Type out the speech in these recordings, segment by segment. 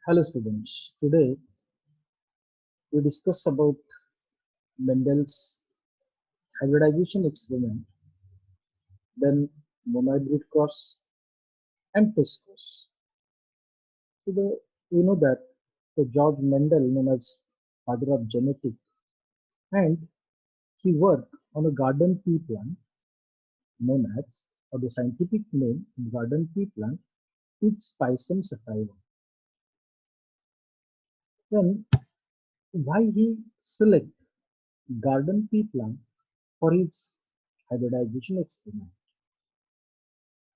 Hello students, today we discuss about Mendel's hybridization experiment, then monohybrid cross and test cross. So we know that George Mendel, known as father of genetics, and he worked on a garden pea plant known as, or the scientific name garden pea plant, it's Pisum sativa. Then why he select garden pea plant for his hybridization experiment?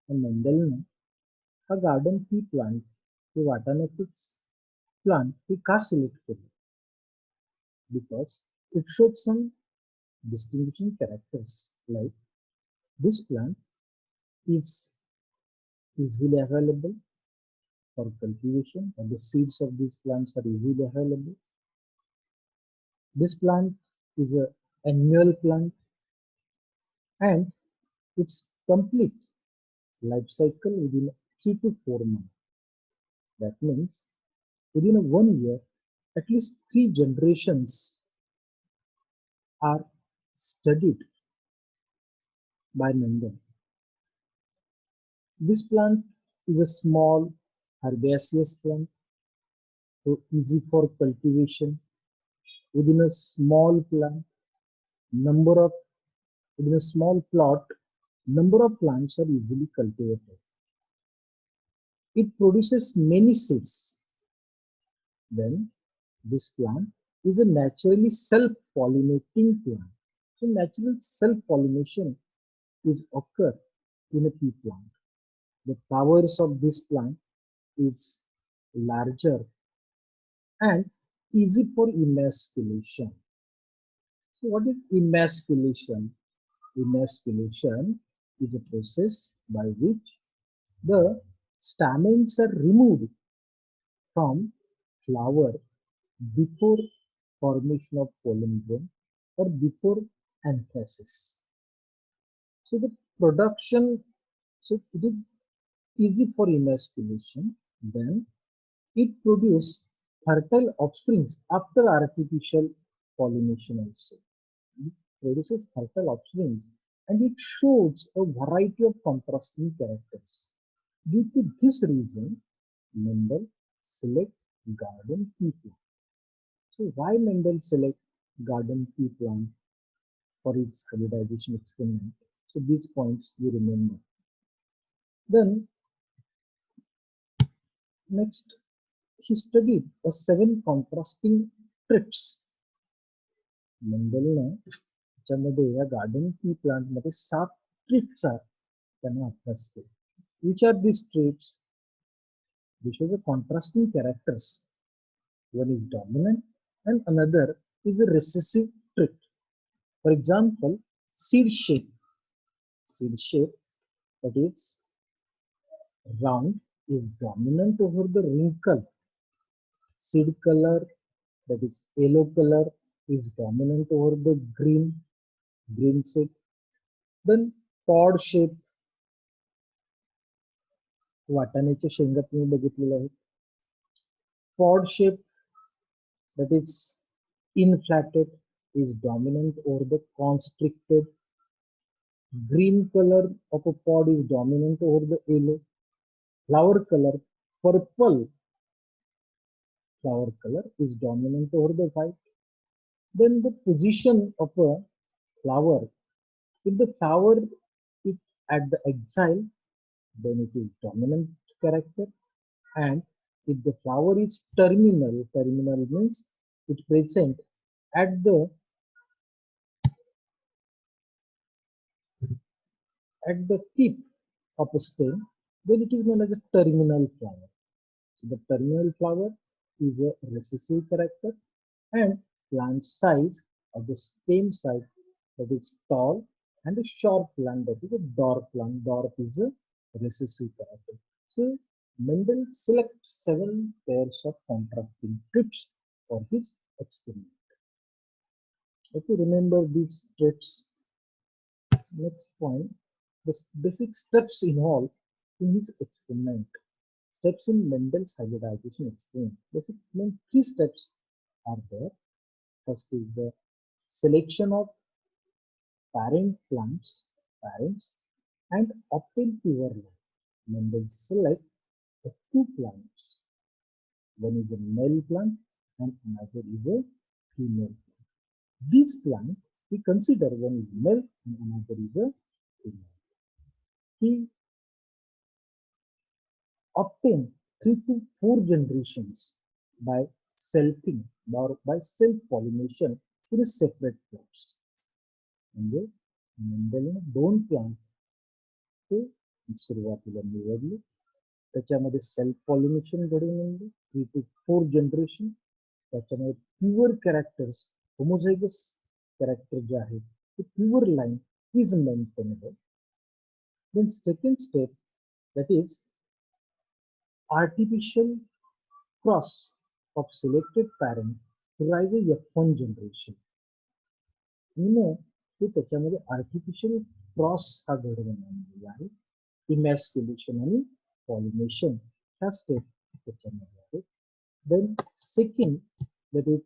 And Mendel हा garden pea plant हे वाटाण्याचेच plant हे का select केले? Because it showed some distinguishing characters like this plant is easily available for cultivation, and the seeds of these plants are easily available. This plant is a annual plant and its complete life cycle within 3 to 4 months. That means within a 1 year, at least 3 generations are studied by Mendel. This plant is a small herbaceous plant, so easy for cultivation. Within a small plant, number of within a small plot, number of plants are easily cultivated. It produces many seeds. Then this plant is a naturally self-pollinating plant. So natural self-pollination is occur in a pea plant. The powers of this plant is larger and easy for emasculation. So what is emasculation? Emasculation is a process by which the stamens are removed from flower before formation of pollen grain or before anthesis. So the production, so it is easy for emasculation, then it produces fertile offsprings after artificial pollination also. It produces fertile offsprings and it shows a variety of contrasting characters. Due to this reason, Mendel select garden pea plant. So why Mendel select garden pea plant for his hybridization experiment? So these points you remember. Then next he studied a 7 contrasting traits. Mendelने त्याच्यामध्ये या garden pea plant मध्ये 7 ट्रेट्सचा त्यांना अभ्यास केला. Which are these traits? They show the contrasting characters. One is dominant and another is a recessive trait. For example, seed shape. Seed shape, that is round, is dominant over the wrinkle. Seed color, that is yellow color, is dominant over the green seed. Then pod shape, वाटाण्याच्या शेंगा तुम्ही बघितलेले आहेत. Pod shape, that is inflated, is dominant over the constricted. Green color of a pod is dominant over the yellow. Flower color, purple flower color is dominant over the white. Then the position of a flower, if the flower is at the axil, then it is dominant character, and if the flower is terminal means it present at the tip of a stem, then it is known as a terminal flower. So the terminal flower is a recessive character, and plant size of the stem size, that is tall, and a short plant, that is a dwarf plant. Dwarf is a recessive character. So Mendel selects 7 pairs of contrasting traits for his experiment. Okay, remember these traits. Next point, the basic steps involved in his experiment. steps in Mendel's hybridization experiment. Basically, three steps are there. First is the selection of parents, and obtain pure line. Mendel select the two plants. One is a male plant and another is a female plant. These plants we consider one is male and another is a female. He obtained 3 to 4 generations by selfing or by self-pollination in separate plots. म्हणजे मेंडेलने 2 plant ते सुरुवातीला निवडले, त्याच्यामध्ये self pollination घडवून आणले 3 to 4 generation, त्याच्यामध्ये pure characters homozygous character जे आहेत ते pure line is maintainable. Then second step, that is artificial cross of selected parent to rise a F1 generation. ते त्याच्यामध्ये आर्टिफिशियल क्रॉस हा घडवून आणलेला आहे. इमॅस्क्युलेशन आणि पॉलिनेशन ह्या स्टेप त्याच्यामध्ये आहेत. Then second, that is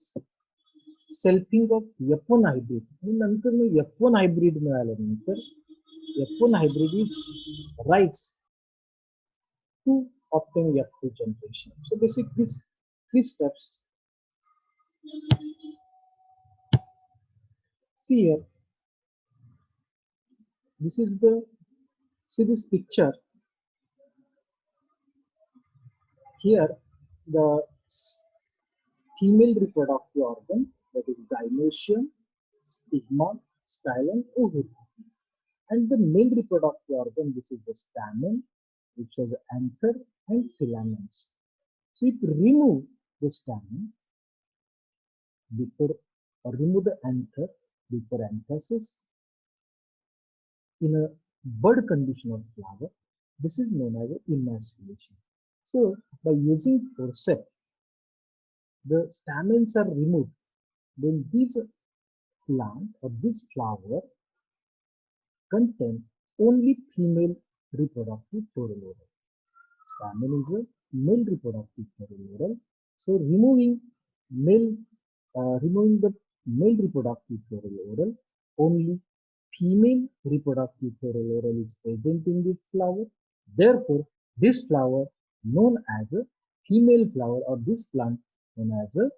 selfing of F1 hybrid. आणि नंतर F1 हायब्रिड मिळाल्यानंतर F1 hybrid is rights to obtain F2 generation. So basically these 3 steps. See here, see this picture. Here the female reproductive organ, that is gynecium, stigma, stylum, ovary. And the male reproductive organ, this is the stamen, which has anther and filaments. So if remove the stamen before, or remove the anther before anthesis in a bud condition of flower, this is known as emasculation. So by using forceps, the stamens are removed. Then this plant or this flower contain only female reproductive floral oral. Stamen is a male reproductive floral oral. So removing the male reproductive floral oral, only female reproductive floral oral is present in this flower. Therefore, this flower known as a female flower, or this plant known as a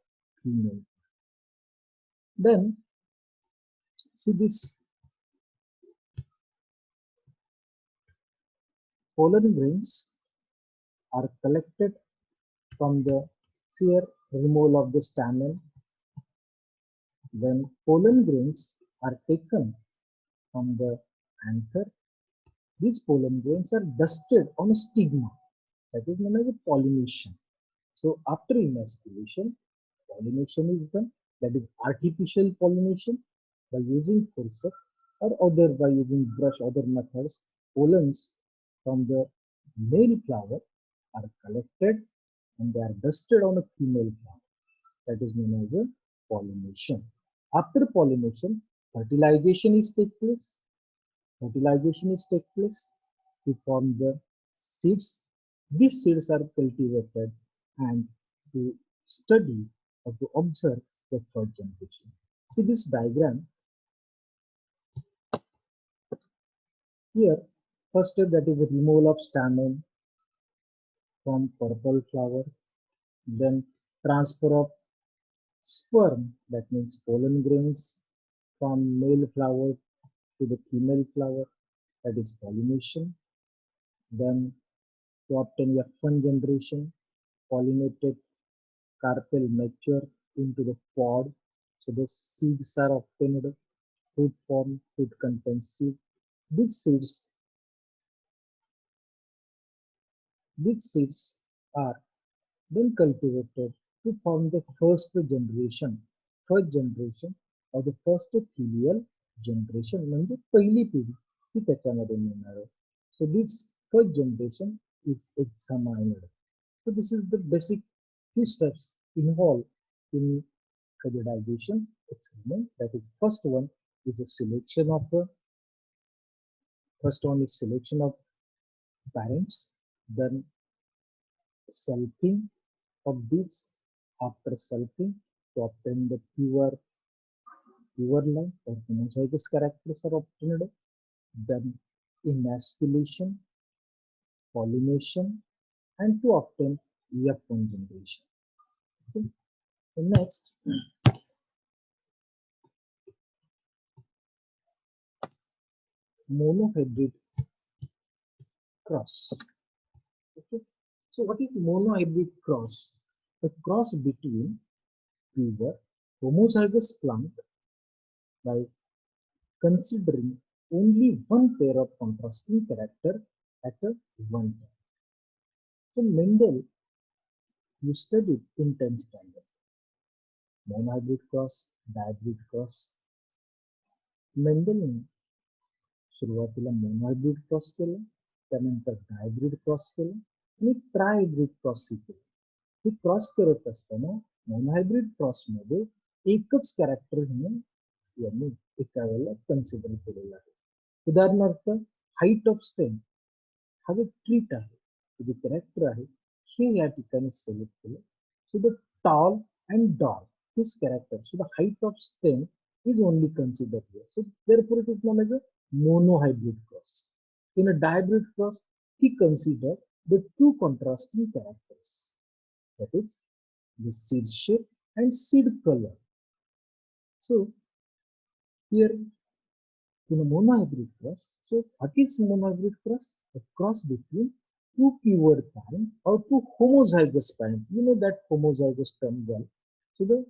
female. Then see this pollen grains are collected from the removal of the stamen. Then pollen grains are taken from the anther. These pollen grains are dusted on a stigma, that is known as a pollination. So after emasculation, pollination is done, that is artificial pollination by using forceps or by using brush, other methods. Pollens from the male flower are collected and they are dusted on a female flower. That is known as a pollination. After pollination, fertilization is take place. To form the seeds. These seeds are cultivated and to study or to observe the third generation. See this diagram. Here, first step, that is a removal of stamen from purple flower. Then transfer of sperm, that means pollen grains, from male flower to the female flower, that is pollination. Then to obtain F1 generation, pollinated carpel mature into the pod. So the seeds are obtained, fruit form, fruit contains seed. These seeds are then cultivated to form the first generation or the first filial generation, म्हणजे पहिली पिढी ती त्याच्यामध्ये मिळणार आहे. So this first generation is examined. So this is the basic 2 steps involved in hybridization experiment. That is, first one is selection of parents. Then selfing of these. After selfing, to obtain the pure line or homozygous characters are obtained. Then emasculation, pollination, and to obtain F1 generation. Okay. So next, monohybrid cross. Okay. So what is monohybrid cross? A cross between pure homozygous plant by considering only one pair of contrasting character at a one time. So Mendel, you studied in 10th standard. Monohybrid cross, dihybrid cross. मेंडेलने सुरुवातीला monohybrid cross केलं, त्यानंतर dihybrid cross केलं आणि ट्रायब्रिड cross केलं. हे cross करत असताना monohybrid cross मध्ये एकच कॅरेक्टर यांनी एका वेळेला कन्सिडर केलेलं आहे. उदाहरणार्थ हाईट ऑफ स्टेम हा जो ट्रीट आहे, जे कॅरेक्टर आहे, हे या ठिकाणी सिलेक्ट केलं. So the tall and dark this character, so the height of stem is only considered here. So therefore it is known as a monohybrid cross. In a dihybrid cross, he considered the two contrasting characters, that is the seed shape and seed color. So here in a monohybrid cross, so what is monohybrid cross? A cross between two pure parent or two homozygous parent. You know that homozygous term well. So the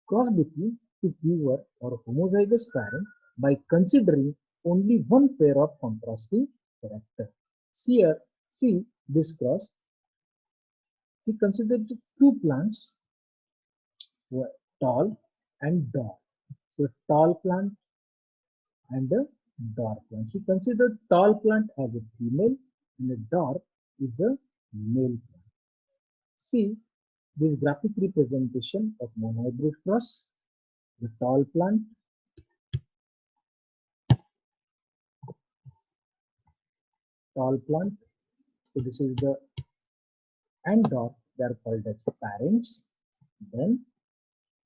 cross between two pure or homozygous parent by considering only one pair of contrasting character. Here, see this cross. He considered two plants were tall and dark. So tall plant and a dark plant. He considered tall plant as a female and a dark is a male plant. See this graphic representation of monohybrid cross. The tall plant, so this is the and dark, they are called as parents. Then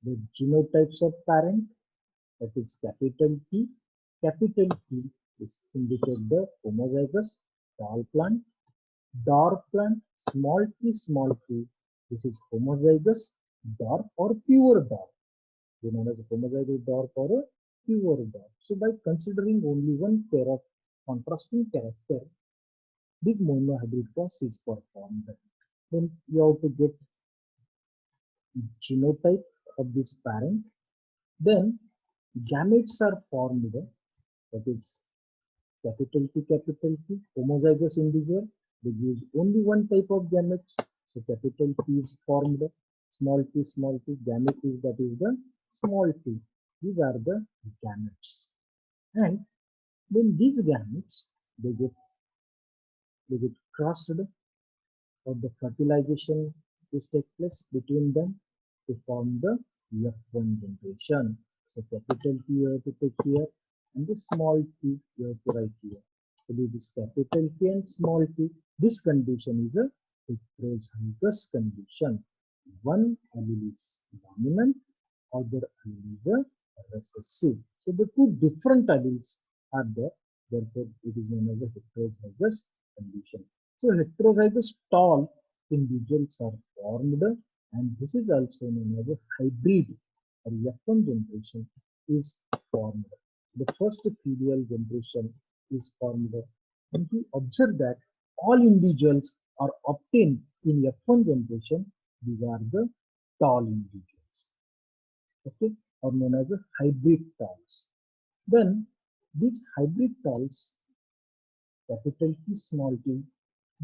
the genotypes of parent, that is capital T. Capital T is indicate the homozygous tall plant. Dark plant, small t, this is homozygous dark or pure dark. Known as homozygous dark or a pure dark. So by considering only one pair of contrasting character, this monohybrid cross is performed. Then you have to get genotype of this parent. Then gametes are formed, that is capital T, homozygous individual. They use only one type of gametes. So capital T is formed, small t, gamete is that is the small t. These are the gametes. And then these gametes, they get crossed, or the fertilization is take place between them to form the F1 generation. So capital T you have to take here and the small t you have to write here. So this capital T and small t, this condition is a heterozygous condition. One allele is dominant, other allele is a recessive. So the two different alleles are there, therefore it is known as a heterozygous condition. So heterozygous tall individuals are formed, and this is also known as a hybrid or F1 generation is formed. The first filial generation is formed, and we observe that all individuals are obtained in F1 generation. These are the tall individuals, okay, or known as a hybrid talls. Then these hybrid talls, capital T, small t,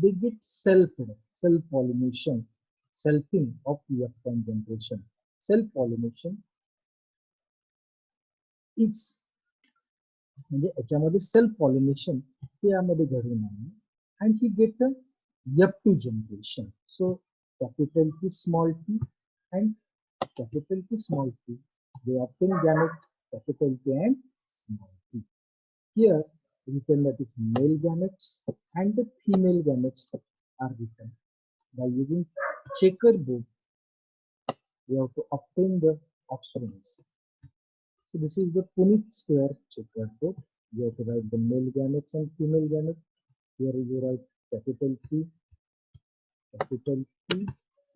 they get self-pollination, selfing of F1 generation. Self-pollination is म्हणजे याच्यामध्ये self pollination हे यामध्ये घडून आहे and he get a F2 generation. So capital T small t and capital T small t, they obtain gamete capital T and small t. Here written that is male gametes and the female gametes are written. By using checkerboard, we have to obtain the offsprings. So this is the Punnett square checkerboard. You have to write the male gametes and female gametes. Here you write capital P,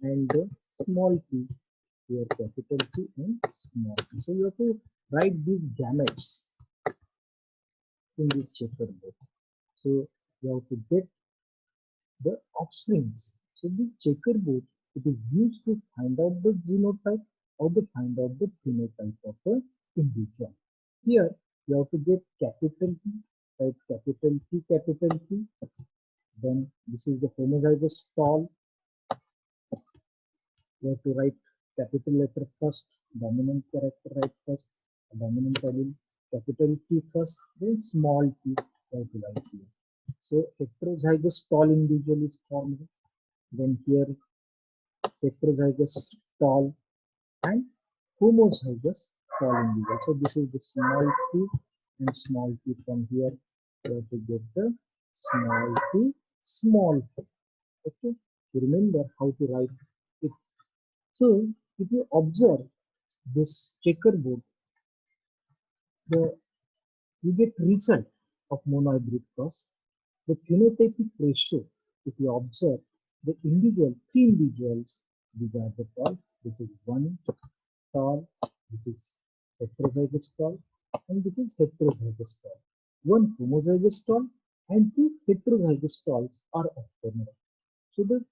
and the small p. Here capital P and small p. So you have to write these gametes in the checkerboard. So you have to get the offsprings. So the checkerboard, it is used to find out the genotype or to find out the phenotype of the individual. Here you have to get capital P, right? Capital P. Then this is the homozygous tall. You have to write capital letter first, dominant character write first, dominant allele, capital T first, then small t you have to write here. So heterozygous tall individual is formed. Then here heterozygous tall and homozygous tall individual. So this is the small t and small t. From here you have to get the small t, small t. Okay, you remember how to write it. So if you observe this checkerboard, the you get result of monohybrid cross. The phenotypic ratio, if you observe the three individuals, these are the tall. This is one tall, this is heterozygous tall, and this is heterozygous tall. One homozygous tall and two heterozygous talls are obtained. So the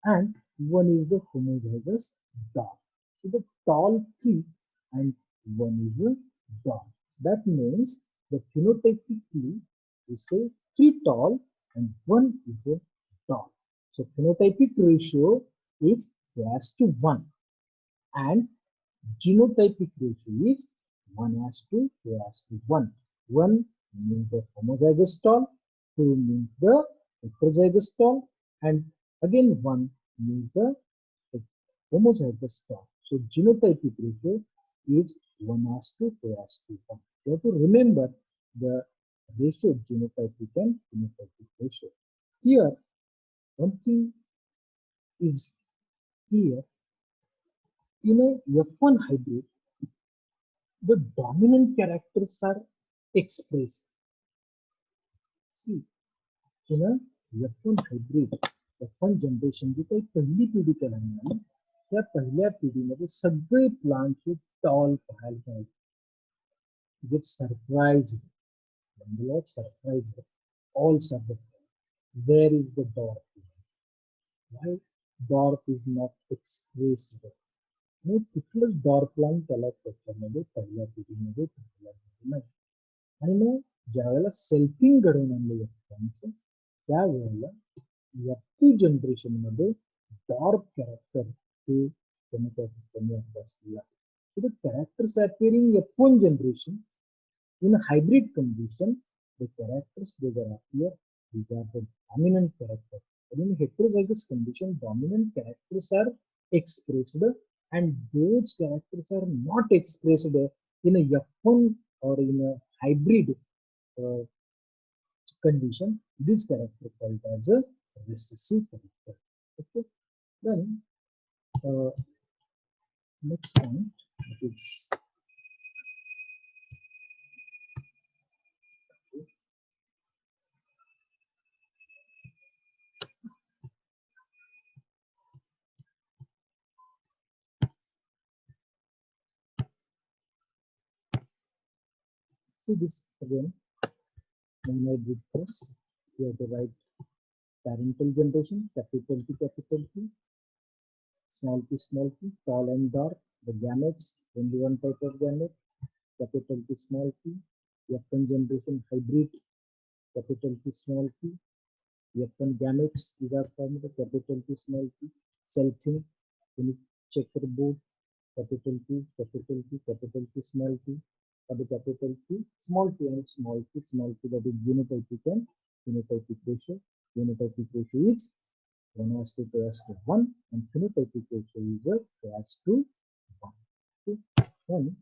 and one is the homozygous dog. So the tall three and one is a dog. That means the phenotypically we say three tall and one is a dog. So phenotypic ratio is 1:1 and genotypic ratio is 1:1. 1 means the homozygous tall, 2 means the heterozygous tall, and again 1 means the homozygous tall. So genotypic ratio is 1:1. You have to remember the ratio of genotypic and phenotypic ratio. Here, one thing is here, in a F1 hybrid, the dominant characters are expressed. See, in a F1 hybrid, F1 generation जी काही पहिली पिढी चलाली आहे त्या पहिल्या पिढीमध्ये सगळे plant हे toll पाहायला मिळाले. Get surprised, Mendel surprised all survived. Where is the dwarf? Why dwarf is not expressed? आणि कुठलंच डॉर प्लांट त्याला त्याच्यामध्ये पहिल्या पिढीमध्ये नाही. आणि मग ज्या वेळेला सेल्फिंग घडवून आणलं त्यांचं त्यावेळेला F2 जनरेशन मध्ये डॉर्फ कॅरेक्टर हे कमी असलेलं आहे. So the characters appearing F1 generation in a hybrid condition, the characters those are appear, these are the dominant characters. But in heterozygous condition, dominant characters are expressed and those characters are not expressed in a F1 or in a hybrid condition. This character called as a recessive character. Okay. Then next point is see this again. Monohybrid test. You have to write parental generation, capital T, small p, tall and dark. The gametes, only one type of gamete, capital T, small p. F1 generation hybrid, capital T, small p. F1 gametes, these are formed, capital T, small p. Selfing, unique checkerboard, capital T, capital T, small p. The capital T, small p and small p, that is genotypic and phenotypic ratio. Genotypic ratio is 1:1 and phenotypic ratio is 1:1. Okay. Then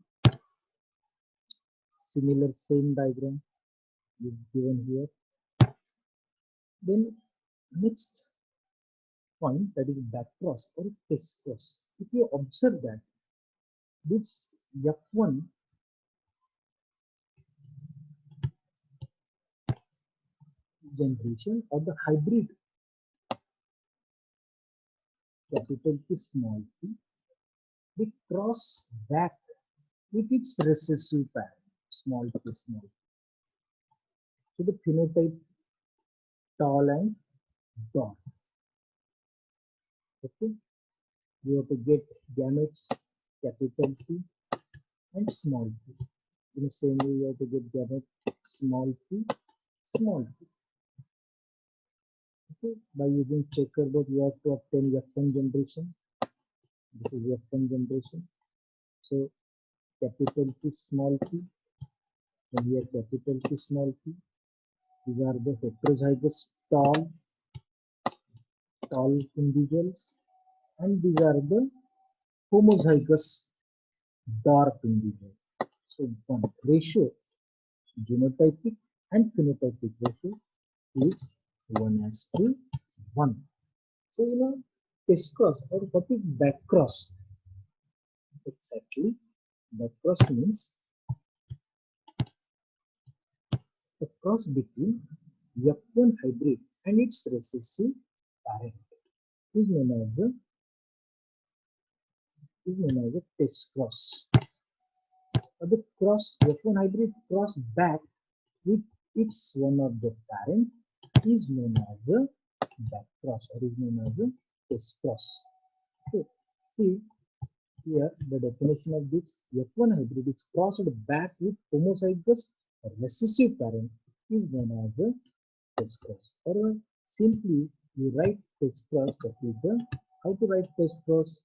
similar same diagram is given here. Then next point, that is backcross or test cross. If you observe that this F1 generation or the hybrid capital P small p, they cross back with its recessive parent small p small p. So the phenotype tall and dark. Okay, you have to get gametes capital P and small p. In the same way, you have to get gamete small p, small p. Okay, by using checkerboard, you have to obtain F1 generation. This is F1 generation. So capital P small p, and here capital P small p. These are the heterozygous tall individuals, and these are the homozygous dark individuals. So one ratio, genotypic and phenotypic ratio is 1:1. So test cross or what is back cross? Exactly, back cross means a cross between F1 hybrid and its recessive parent is known as a test cross. The cross F1 hybrid cross back with its one of the parent is known as a back cross or is known as a test cross. So see here the definition of this F1 hybrid is crossed back with homozygous recessive parent is known as a test cross. Or simply you write test cross, that is how to write test cross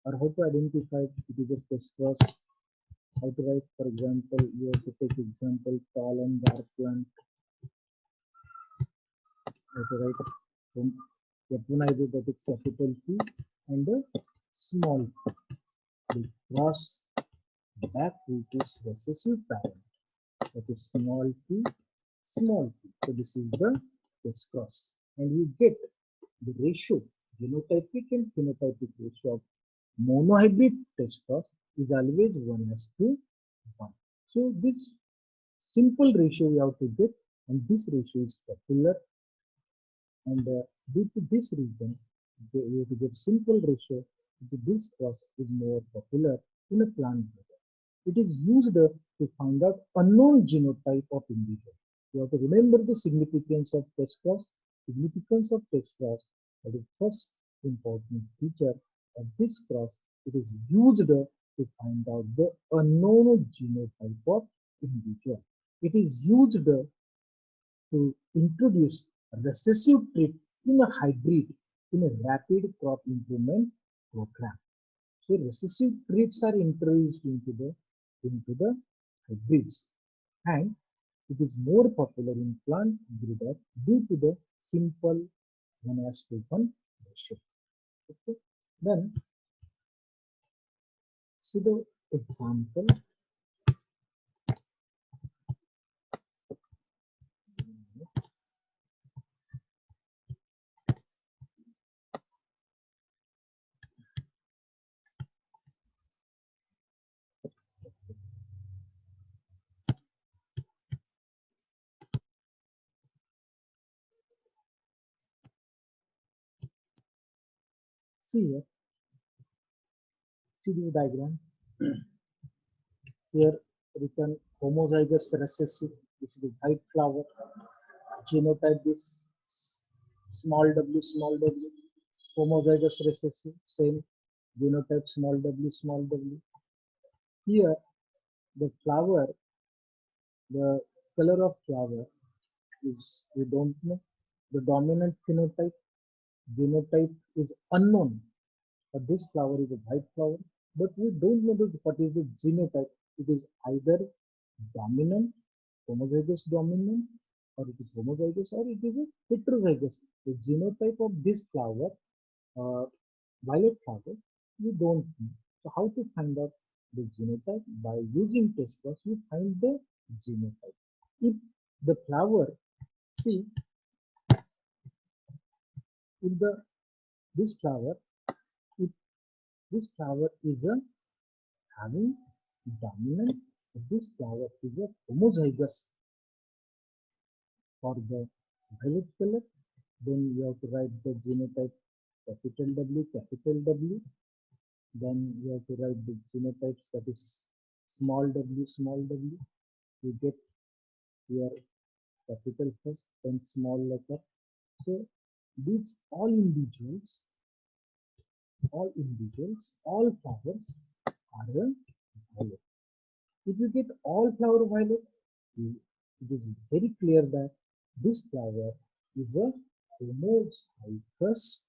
or how to identify it is a test cross. How to write, for example, you have to take example tall and dark plant. How to write from F1 hybrid, that is capital P and a small p. We cross back with its recessive parent, that is small p, small p. So this is the test cross, and you get the ratio, genotypic and phenotypic ratio of monohybrid test cross is always 1:1. So this simple ratio we have to get, and this ratio is popular, and due to this reason, we have to get simple ratio. This cross is more popular in a plant breeder. It is used to find out unknown genotype of individual. You have to remember the significance of test cross. Significance of test cross, that is first important feature of this cross. It is used to find out the unknown genotype of individual. It is used to introduce recessive trait in a hybrid in a rapid crop improvement program. So recessive traits are introduced into the hybrids, and it is more popular in plant breeder due to the simple 1:1 ratio. Okay. Then see the example. See here, see this diagram. Here written homozygous recessive. This is the white flower. Genotype is small w. Homozygous recessive, same genotype small w. Here the flower, the color of flower is we don't know. The dominant genotype is unknown. But this flower is a white flower, but we don't know what is the genotype. It is either dominant, homozygous dominant, or it is homozygous, or it is a heterozygous. The genotype of this flower, uh, violet flower, we don't know. So how to find out the genotype? By using test cross, we find the genotype. If the flower, see, if the This flower, if this flower is a having dominant, if this flower is a homozygous for the violet color, then you have to write the genotype capital W, capital W. Then you have to write the genotypes, that is small w, small w. You get your capital first, then small letter. So these all flowers are a violet. If you get all flower violet, it is very clear that this flower is a homozygous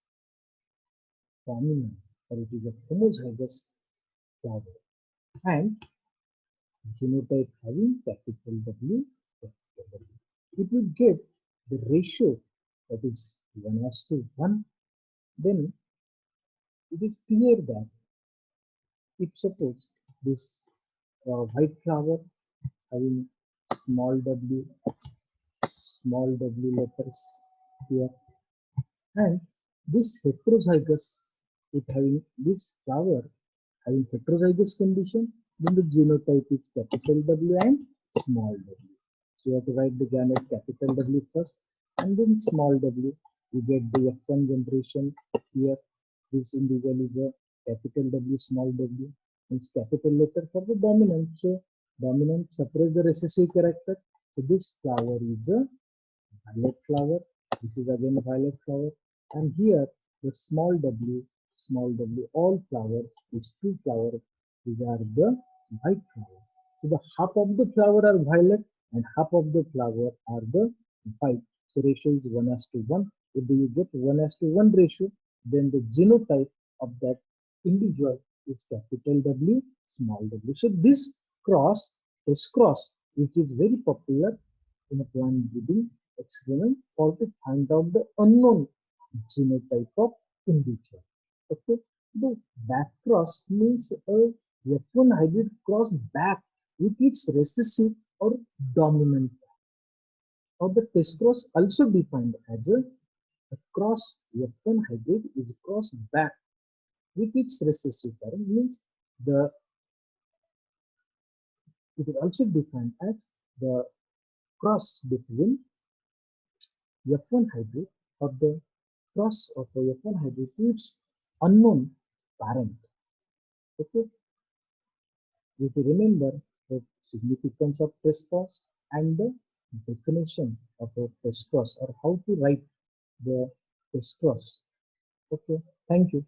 dominant, or it is a homozygous flower, and genotype having capital W, capital W. If you get the ratio, that is 1:1, then it is clear that if suppose this white flower having small w, small w letters here, and this heterozygous, it having this flower having heterozygous condition, then the genotype is capital W and small w. So you have to write the gamete capital W first and then small w. You get the F1 generation here. This individual is a capital W, small w, means capital letter for the dominant. So dominant suppress the recessive character. So this flower is a violet flower. This is again a violet flower. And here the small w, all flowers, these two flowers, these are the white flowers. So the half of the flower are violet and half of the flower are the white. So ratio is 1:1. If you get 1:1 ratio, then the genotype of that individual is capital W, small w. So this cross, which is very popular in a plant breeding experiment, for to find out the unknown genotype of individual. Okay, the back cross means a F1 hybrid cross back with its recessive or dominant, or the test cross also defined as a cross F1 hybrid is cross back with its recessive parent, means the it is also defined as the cross between F1 hybrid or the cross of the F1 hybrid to its unknown parent. Okay, you have to remember the significance of test cross and the definition of a test cross, or how to write the test cross. Okay, thank you.